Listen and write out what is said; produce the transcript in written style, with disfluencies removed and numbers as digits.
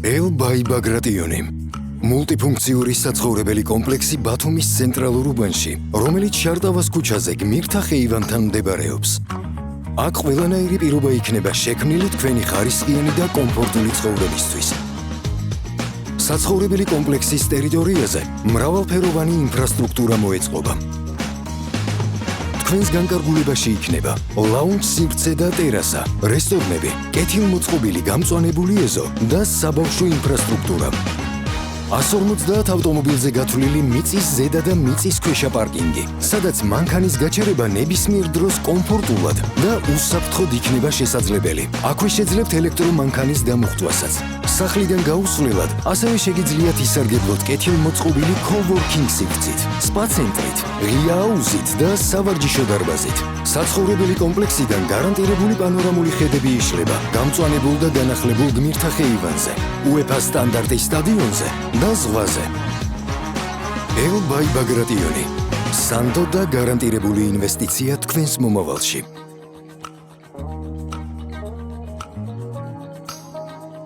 ელ-ბაი ბაგრატიონი მულტიფუნქციური საცხოვრებელი კომპლექსი ბათუმის ცენტრალურ უბანში, რომელიც შარტავას ქუჩაზე გმირთა ხეივანთან მდებარეობს. აქ ყველანაირი პირობა იქნება შექმნილი თქვენი ხარისხიანი და კომფორტული ცხოვრებისთვის. საცხოვრებელი კომპლექსის ტერიტორიაზე მრავალფეროვანი ინფრასტრუქტურა მოეწყობა. თქვენს განკარგულებაში იქნება ლაუნჯ სივრცე და ტერასა, რესტორნები, კეთილმოწყობილი გამწვანებული ეზო და საბავშვო ინფრასტრუქტურა. 150 ავტომობილზე გათვლილი მიწის ზედა და მიწის ქვეშა პარკინგი, სადაც მანქანის გაჩერება ნებისმიერ დროს კომფორტულად და უსაფრთხოდ იქნება შესაძლებელი. აქვე შეძლებთ ელექტრომანქანის დამუხტვასაც. სახლიდან გაუსვლელად ასევე შეგიძლიათ ისარგებლოთ კეთილმოწყობილი coworking სივრცით, სპა ცენტრით, ღია აუზით და სავარჯიშო დარბაზით. საცხოვრებელი კომპლექსიდან გარანტირებული პანორამული ხედები იშლება გამწვანებულ და განახლებულ გმირთა ხეივანზე, UEFA სტანდარტის სტადიონზე და ზღვაზე. ელ-ბაი ბაგრატიონი, სანდო და გარანტირებული ინვესტიცია თქვენს მომავალში.